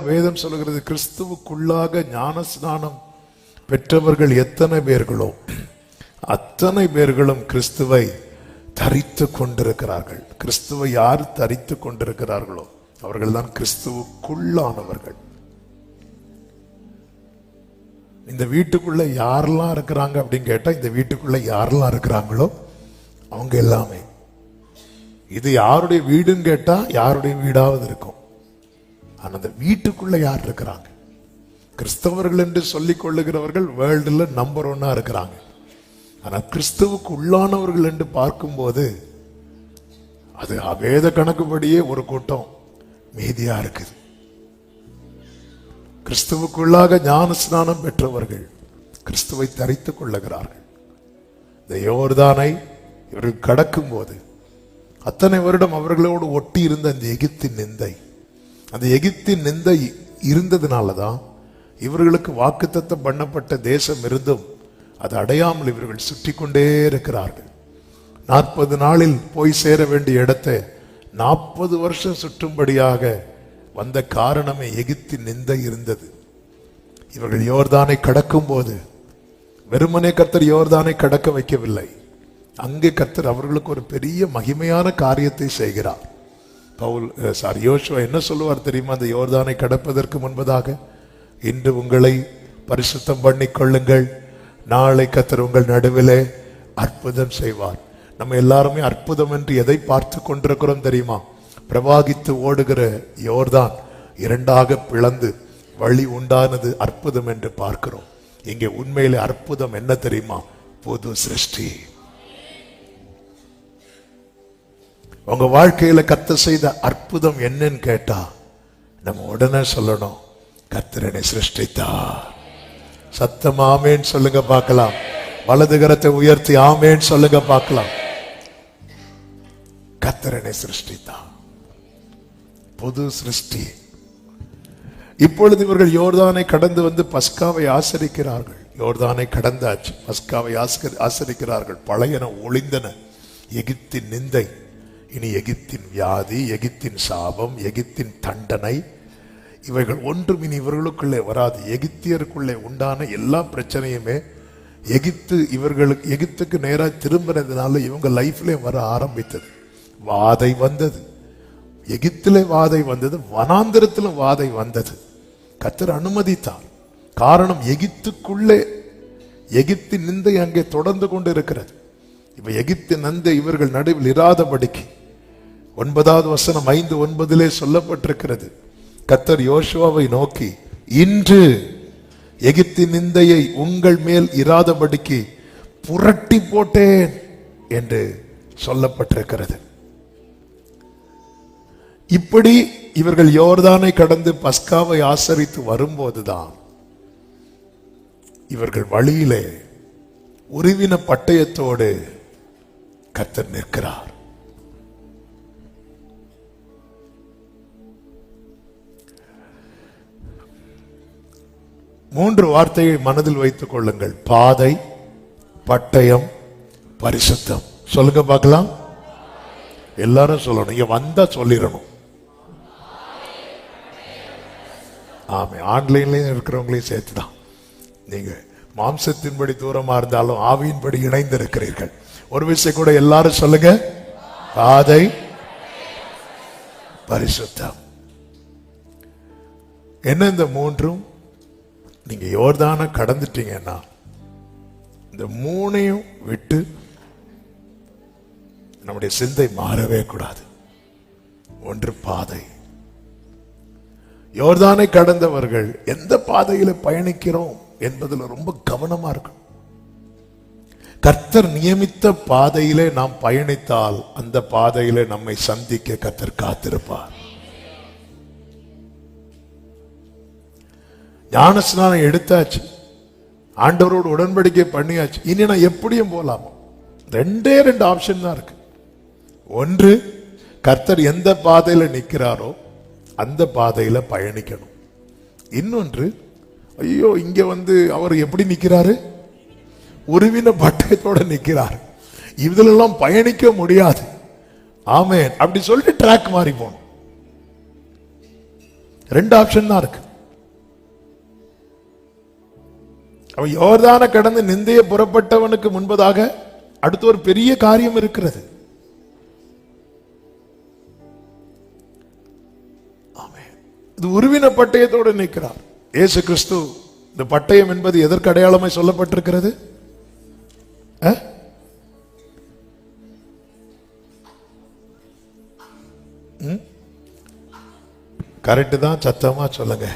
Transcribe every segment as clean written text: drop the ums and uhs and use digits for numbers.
வேதம் சொல்கிறது, கிறிஸ்துவுக்குள்ளாக ஞான ஸ்நானம் பெற்றவர்கள் எத்தனை பேர்களோ அத்தனை பேர்களும் கிறிஸ்துவை தரித்து கொண்டிருக்கிறார்கள். கிறிஸ்துவை யார் தரித்து கொண்டிருக்கிறார்களோ அவர்கள் தான் கிறிஸ்துவுக்குள்ளானவர்கள். இந்த வீட்டுக்குள்ள யாரெல்லாம் இருக்கிறாங்க அப்படின்னு கேட்டா, இந்த வீட்டுக்குள்ள யாரெல்லாம் இருக்கிறாங்களோ அவங்க எல்லாமே. இது யாருடைய வீடுன்னு கேட்டா யாருடைய வீடாவது இருக்கும். ஆனா அந்த வீட்டுக்குள்ள யார் இருக்கிறாங்க? கிறிஸ்தவர்கள் என்று சொல்லிக் கொள்ளுகிறவர்கள் வேர்ல்டுல நம்பர் 1 இருக்கிறாங்க. ஆனா கிறிஸ்துவுக்கு உள்ளானவர்கள் என்று பார்க்கும்போது அது வேத கணக்குப்படியே ஒரு கூட்டம் மீதியா இருக்குது. கிறிஸ்துவுக்குள்ளாக ஞான ஸ்நானம் பெற்றவர்கள் கிறிஸ்துவை தரித்துக் கொள்ளுகிறார்கள். இந்த யோர்தானை இவர்கள் கடக்கும் போது அத்தனை வருடம் அவர்களோடு ஒட்டி இருந்த அந்த எகிப்தின் நிந்தை, அந்த எகிப்தின் நிந்தை இருந்ததுனாலதான் இவர்களுக்கு வாக்குத்தத்தம் பண்ணப்பட்ட தேசம் இருந்தும் அது அடையாமல் இவர்கள் சுற்றி கொண்டே இருக்கிறார்கள். 40 நாளில் போய் சேர வேண்டிய இடத்தை 40 வருஷம் சுற்றும்படியாக வந்த காரணமே எகிப்தின் நிந்தை இருந்தது. இவர்கள் யோர்தானை கடக்கும் போது வெறுமனே கர்த்தர் யோர்தானை கடக்க வைக்கவில்லை. அங்கே கர்த்தர் அவர்களுக்கு ஒரு பெரிய மகிமையான காரியத்தை செய்கிறார். யோசுவா என்ன சொல்லுவார் தெரியுமா? அந்த யோர்தானை கடப்பதற்கு முன்பதாக, இன்று உங்களை பரிசுத்தம் பண்ணிக் கொள்ளுங்கள், நாளை கர்த்தர் உங்கள் நடுவிலே அற்புதம் செய்வார். நம்ம எல்லாருமே அற்புதம் என்று எதை பார்த்து கொண்டிருக்கிறோம் தெரியுமா? பிரவாகித்து ஓடுகிற யோர்தான் 2ஆக பிளந்து வழி உண்டானது அற்புதம் என்று பார்க்கிறோம். இங்கே உண்மையிலே அற்புதம் என்ன தெரியுமா? புது சிருஷ்டி. உங்க வாழ்க்கையில கர்த்தர் செய்த அற்புதம் என்னன்னு கேட்டா நம்ம உடனே சொல்லணும், கர்த்தர் என்னை சிருஷ்டித்தார். சத்தம் ஆமேன்னு சொல்லுங்க பார்க்கலாம். வலது கரத்தை உயர்த்தி ஆமேன்னு சொல்லுங்க பார்க்கலாம். கர்த்தர் என்னை சிருஷ்டித்தார். புது சிருஷ்டி. இப்பொழுது இவர்கள் யோர்தானை கடந்து வந்து பஸ்காவை ஆசரிக்கிறார்கள். யோர்தானை கடந்தாச்சு, பஸ்காவை ஆசரிக்கிறார்கள். பழையன ஒளிந்தன. எகிப்தின் நிந்தை, இனி எகிப்தின் வியாதி, எகிப்தின் சாபம், எகிப்தின் தண்டனை, இவைகள் ஒன்றும் இனி இவர்களுக்குள்ளே வராது. எகிப்தியருக்குள்ளே உண்டான எல்லா பிரச்சனையுமே எகிப்துக்கு நேராக திரும்பினதுனால இவங்க லைஃப்ல வர ஆரம்பித்தது. வாதை வந்தது, எகிப்திலே வாதை வந்தது, வனாந்திரத்திலும் வாதை வந்தது. கர்த்தர் அனுமதித்தார். காரணம், எகிப்துக்குள்ளே எகிப்தின் நிந்தை அங்கே தொடர்ந்து கொண்டு இருக்கிறது. இப்ப எகிப்தின் நிந்தை இவர்கள் நடுவில் இராதபடிக்கு 9வது வசனம் 5:9 சொல்லப்பட்டிருக்கிறது. கர்த்தர் யோசுவாவை நோக்கி, இன்று எகிப்தின் நிந்தையை உங்கள் மேல் இராதபடிக்கு புரட்டி போட்டேன் என்று சொல்லப்பட்டிருக்கிறது. இப்படி இவர்கள் யோர்தானை கடந்து பஸ்காவை ஆசரித்து வரும்போதுதான் இவர்கள் வழியிலே உருவின பட்டயத்தோடு கர்த்தர் நிற்கிறார். மூன்று வார்த்தையை மனதில் வைத்துக் கொள்ளுங்கள். பாதை, பட்டயம், பரிசுத்தம். சொல்லுங்க பார்க்கலாம். எல்லாரும் சொல்லணும். இங்க வந்தா சொல்லிடணும். ஆமே, ஆன்லைன்லயும் இருக்கிறவங்களையும் சேர்த்துதான். நீங்க மாம்சத்தின்படி தூரமா இருந்தாலும் ஆவியின்படி இணைந்து இருக்கிறீர்கள். ஒரு விஷயம் கூட எல்லாரும் சொல்லுங்க. பாதை, பரிசுத்தம். என்ன இந்த மூன்றும்? நீங்க யோர்தானை கடந்துட்டீங்கன்னா இந்த மூணையும் விட்டு நம்முடைய சிந்தை மாறவே கூடாது. ஒன்று பாதை. யோர்தானை கடந்தவர்கள் எந்த பாதையில பயணிக்கிறோம் என்பதில் ரொம்ப கவனமா இருக்கும். கர்த்தர் நியமித்த பாதையிலே நாம் பயணித்தால் அந்த பாதையிலே நம்மை சந்திக்க கர்த்தர் காத்திருப்பார். ஞானஸ்நானம் எடுத்தாச்சு, ஆண்டவரோடு உடன்படிக்கை பண்ணியாச்சு. இனி நான் எப்படியும் போலாமா? 2 ஆப்ஷன் தான் இருக்கு. ஒன்று, கர்த்தர் எந்த பாதையில நிற்கிறாரோ அந்த பாதையில பயணிக்கணும். இன்னொன்று, ஐயோ இங்க அவர் எப்படி நிக்கிறாரு? உருவின பட்டயத்தோட நிக்கிறார், இதுலெல்லாம் பயணிக்க முடியாது. ஆமென் அப்படி சொல்லிட்டு ட்ராக் மாறி போகணும். 2 ஆப்ஷன் தான் இருக்கு. அவன் யோர்தான கடந்து நிந்தைய புறப்பட்டவனுக்கு முன்பதாக அடுத்த ஒரு பெரிய காரியம் இருக்கிறது. இது உருவின பட்டயத்தோடு நிற்கிறார் இயேசு கிறிஸ்து. இந்த பட்டயம் என்பது எதற்கு அடையாளமாய் சொல்லப்பட்டிருக்கிறது? கரெக்ட் தான், சத்தமா சொல்லுங்க.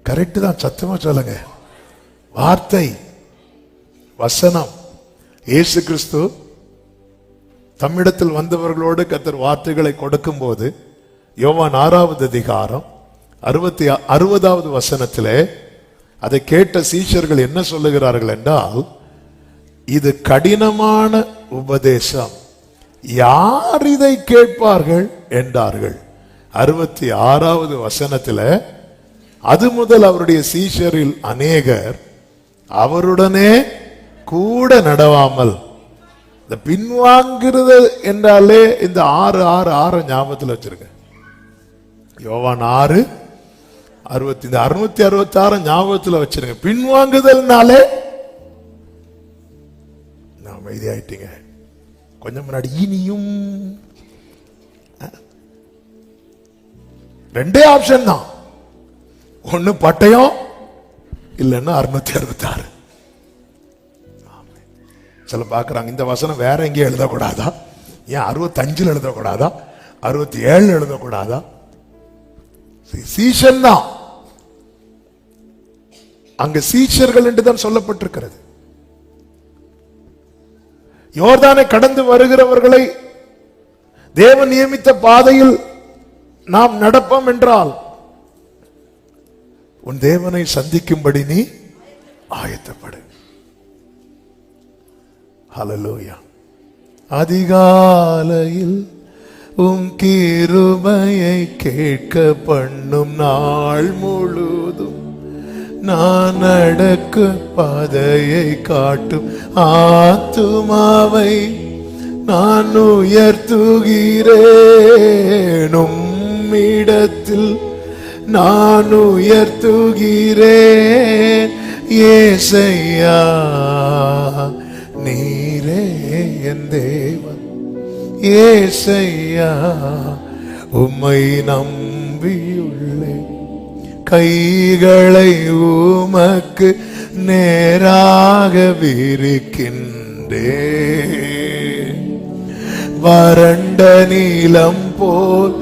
கரெக்ட் தான், சத்தமா சொல்லுங்க. வார்த்தை, வசனம். இயேசு கிறிஸ்து தம்மிடத்தில் வந்தவர்களோடு கர்த்தர் வார்த்தைகளை கொடுக்கும் போது யோவான் 6வது அதிகாரம் 60வது வசனத்திலே அதை கேட்ட சீஷர்கள் என்ன சொல்லுகிறார்கள் என்றால், இது கடினமான உபதேசம், யார் இதை கேட்பார்கள் என்றார்கள். 66வது வசனத்தில் அது முதல் அவருடைய சீஷரில் அநேகர் அவருடனே கூட நடவாமல், இந்த பின்வாங்கிறது என்றாலே இந்த 6 ஞாபகத்தில் வச்சிருக்க. யோவான் 6:666 ஞாபகத்தில் வச்சிருங்க. பின்வாங்குதல்னாலே நான் அமைதியாயிட்டீங்க. கொஞ்சம் முன்னாடி இனியும் 2 ஆப்ஷன் தான். ஒன்னு பட்டயம், இல்லைன்னா 666. சில பாக்குறாங்க இந்த வசனம் வேற எங்கேயும் எழுதக்கூடாதா, ஏன் 65 எழுதக்கூடாதா, 67 எழுதக்கூடாதா? சீஷன் தான் அங்க சீஷர்கள் என்று தான் சொல்லப்பட்டிருக்கிறது. யோர்தானை கடந்து வருகிறவர்களை தேவன் நியமித்த பாதையில் நாம் நடப்போம் என்றால் உன் தேவனை சந்திக்கும்படி நீ ஆயத்தப்படு. ஹல்லேலூயா. அதிகாலையில் உம் கிருபையை கேட்க பண்ணும் நாள் முழுதும் நான் நடக்க பாதையை காட்டும் ஆத்துமாவை நான் உயர்த்துகிறேன். உம்மிடத்தில் நான் உயர்த்துகிறேன். ஏசையா நீரே என் தேவன், ஏசையா உம்மை நம்பியுள்ளேன். கைகளை உமக்கு நேராக விரிக்கின்றேன். வறண்ட நீலம் போல்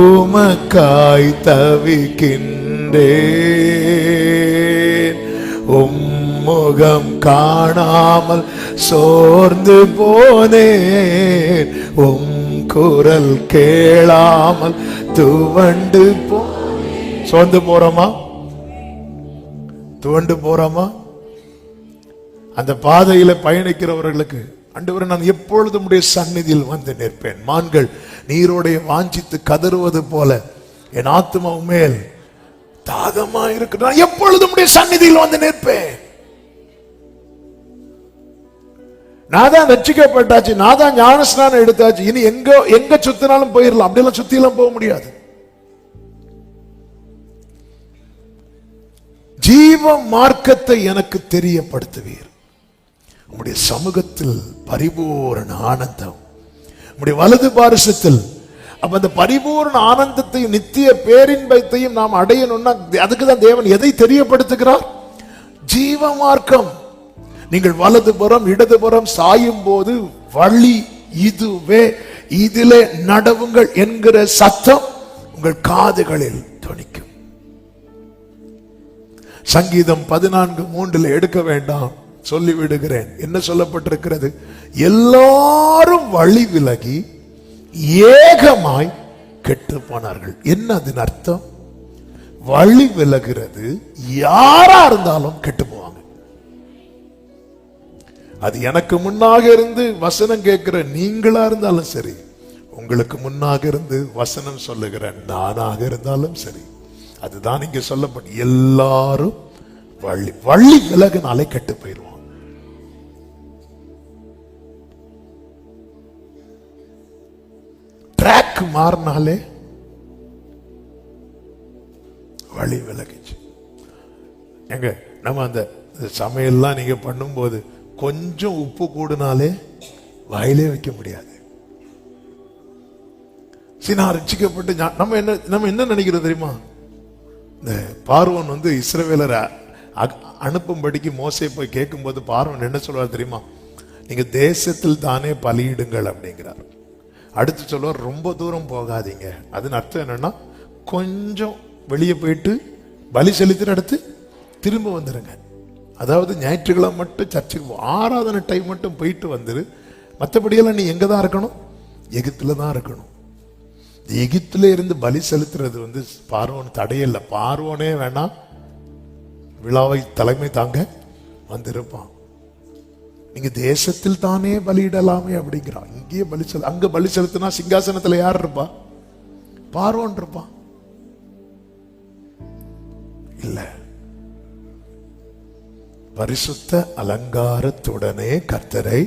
உமக்காய் தவிக்கின்றேன். உம்முகம் காணாமல் சோர்ந்து போனேன். உம் குரல் கேளாமல் துவண்டு சோர்ந்து போறோமா, துவண்டு போறோமா? அந்த பாதையில பயணிக்கிறவர்களுக்கு ஆண்டவரே நான் எப்பொழுதும் உம்முடைய சந்நிதியில் வந்து நிற்பேன். மான்கள் நீரோடைய வாஞ்சித்து கதறுவது போல என் ஆத்துமா மேல் தாகமா இருக்கு, நான் எப்பொழுதும் உம்முடைய சந்நிதியில் வந்து நிற்பேன். நான் தான் ரட்சிக்கப்பட்டாச்சு, நான் தான் ஞானஸ்நானம் எடுத்தாச்சு, இனி எங்க சுத்தினாலும் போயிடலாம். அப்படியெல்லாம் சுத்தியெல்லாம் போக முடியாது. ஜீவ மார்க்கத்தை எனக்கு தெரியப்படுத்துவீர். உம்முடைய சமூகத்தில் பரிபூரண ஆனந்தம், உம்முடைய வலது பாரிசத்தில். அப்ப அந்த பரிபூரண ஆனந்தத்தையும் நித்திய பேரின்பத்தையும் நாம் அடையணும்னா அதுக்குதான் தேவன் எதை தெரியப்படுத்துகிறார்? ஜீவ மார்க்கம். நீங்கள் வலதுபுறம் இடதுபுறம் சாயும் போது வழி இதுவே, இதிலே நடவுங்கள் என்கிற சத்தம் உங்கள் காதுகளில் துணிக்கும். சங்கீதம் 14:3 எடுக்க வேண்டாம், சொல்லிவிடுகிறேன். என்ன சொல்லப்பட்டிருக்கிறது? எல்லாரும் வழி விலகி ஏகமாய் கெட்டு போனார்கள். என்ன அதன் அர்த்தம்? வழி விலகிறது யாரா இருந்தாலும் கெட்டு போவாங்க. அது எனக்கு முன்னாக இருந்து வசனம் கேட்கிற நீங்களா இருந்தாலும் சரி, உங்களுக்கு முன்னாக இருந்து வசனம் சொல்லுகிற நானாக இருந்தாலும் சரி, அதுதான் இங்க சொல்லப்பட்ட எல்லாரும் வழி விலகினாலே கெட்டு போயிடுவாங்க. ட்ராக் ட்ராக் மாறினாலே வழி விலகிச்சு. எங்க நம்ம அந்த சமையல்லாம் நீங்க பண்ணும்போது கொஞ்சம் உப்பு கூடுனாலே வாயிலே வைக்க முடியாது. நான் ரட்சிக்கப்பட்டு நம்ம என்ன நினைக்கிறோம் தெரியுமா? இந்த பார்வோன் இஸ்ரவேலரை அனுப்பும்படிக்கு மோசே போய் கேட்கும் போது பார்வோன் என்ன சொல்வார் தெரியுமா? நீங்க தேசத்தில் தானே பலியிடுங்கள் அப்படிங்கிறார். அடுத்து சொல்லுவார், ரொம்ப தூரம் போகாதீங்க. அதுன்னு அர்த்தம் என்னன்னா, கொஞ்சம் வெளியே போயிட்டு பலி செலுத்தின அடுத்து திரும்ப வந்துருங்க. அதாவது ஞாயிற்றுக்கிழமை மட்டும் சர்ச்சுக்கு ஆராதனை டைம் மட்டும் போயிட்டு வந்துரு. மற்றபடியெல்லாம் நீ எங்க தான் இருக்கணும்? எகிப்துல தான் இருக்கணும். எகிப்துல இருந்து பலி செலுத்துறது பார்வோன் தடையில்லை. பார்வோனே வேணா விழாவை தலைமை தாங்க வந்திருப்பான். நீங்க தேசத்தில் தானே பலியிடலாமே அப்படிங்கிறான். இங்கேயே அங்க பலி செலுத்தினா சிங்காசனத்துல யார் இருப்பா? பார்வோன் இருப்பான். இல்ல, பரிசுத்த அலங்காரத்துடனே கர்த்தரை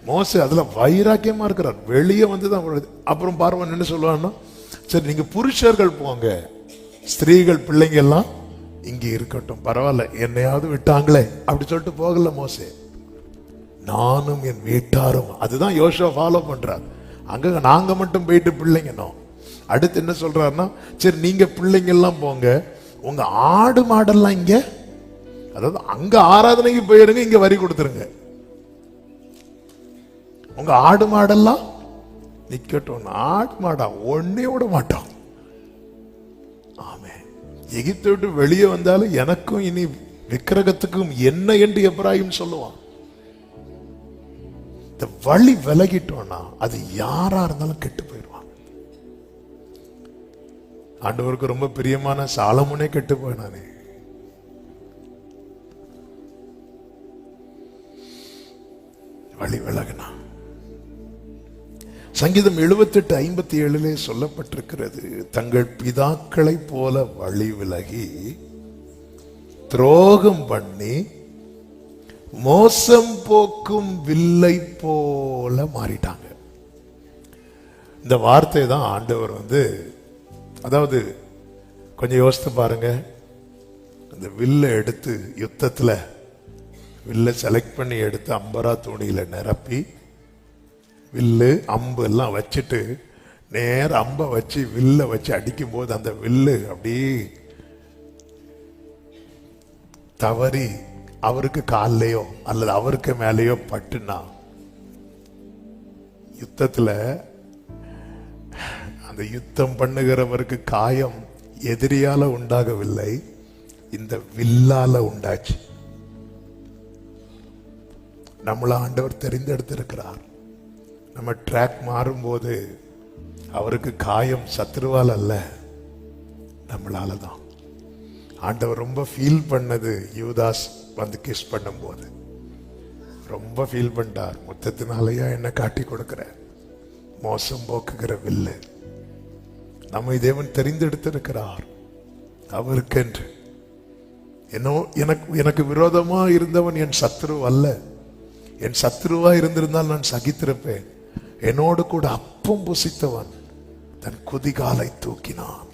மோசே அதுல வைராக்கியமா இருக்கிறார். வெளியே வந்துதான். அப்புறம் பார்வோன் என்ன சொல்லுவான்னா, சரி நீங்க புருஷர்கள் போங்க, ஸ்திரீகள் பிள்ளைங்க எல்லாம் இங்க இருக்கட்டும், பரவாயில்ல, என்னையாவது விட்டாங்களே அப்படி சொல்லிட்டு போகல மோசே. நானும் என் வீட்டாரும். அதுதான் யோசுவா ஃபாலோ பண்றார். அங்க நாங்க மட்டும் போயிட்டு பிள்ளைங்கனோ. அடுத்து என்ன சொல்றாருன்னா, சரி நீங்க பிள்ளைங்க எல்லாம் போங்க, உங்க ஆடு மாடெல்லாம் இங்க, அதாவது அங்க ஆராதனைக்கு போயிருங்க, இங்க வரி கொடுத்துருங்க. உங்க ஆடு மாடெல்லாம் நிக்கட்டும். ஆடு மாடா ஒன்னே விட மாட்டோம். ஆமே. எகிப்தை விட்டு வெளியே வந்தாலும் எனக்கும் இனி விக்கிரகத்துக்கும் என்ன என்று எப்ராஹிம் சொல்லுவான். இந்த வழி விலகிட்டோம்னா அது யாரா இருந்தாலும் கெட்டு போயிடுவான். ஆண்டவருக்கு ரொம்ப பிரியமான சாலமோனே கெட்டு போயினானே. வழி விலகினா. சங்கீதம் 78:57 சொல்லப்பட்டிருக்கிறது, தங்கள் பிதாக்களை போல வழி விலகி துரோகம் பண்ணி மோசம் போக்கும் வில்லை போல மாறிட்டாங்க. இந்த வார்த்தை தான் ஆண்டவர் அதாவது கொஞ்சம் யோசித்து பாருங்க. அந்த வில்லை எடுத்து யுத்தத்துல வில்லை செலக்ட் பண்ணி எடுத்து அம்பரா தூணியில நிரப்பி வில்லு அம்பு எல்லாம் வச்சுட்டு நேர அம்பை வச்சு வில்ல வச்சு அடிக்கும் போது அந்த வில்லு அப்படியே தவறி அவருக்கு காலையோ அல்லது அவருக்கு மேலேயோ பட்டுனா, யுத்தத்துல அந்த யுத்தம் பண்ணுகிறவருக்கு காயம் எதிரியால உண்டாகவில்லை, இந்த வில்லால உண்டாச்சு. நம்மள ஆண்டவர் தெரிந்தெடுத்திருக்கிறார். நம்ம ட்ராக் மாறும்போது அவருக்கு காயம் சத்ருவால் அல்ல, நம்மளால தான். ஆண்டவர் ரொம்ப ஃபீல் பண்ணது யூதாஸ் கிஸ் பண்ணும்போது ரொம்ப ஃபீல் பண்ணார். முத்தத்தினாலயா என்ன காட்டி கொடுக்கிற, மோசம் போக்குகிற வில்லு. நம்மை தேவன் தெரிந்தெடுத்திருக்கிறார் அவருக்கென்று. எனக்கு விரோதமா இருந்தவன் என் சத்ரு அல்ல. என் சத்ருவா இருந்திருந்தால் நான் சகித்திருப்பேன். என்னோடு கூட அப்பம் புசித்தவன் தன் குதிகாலை தூக்கினான்.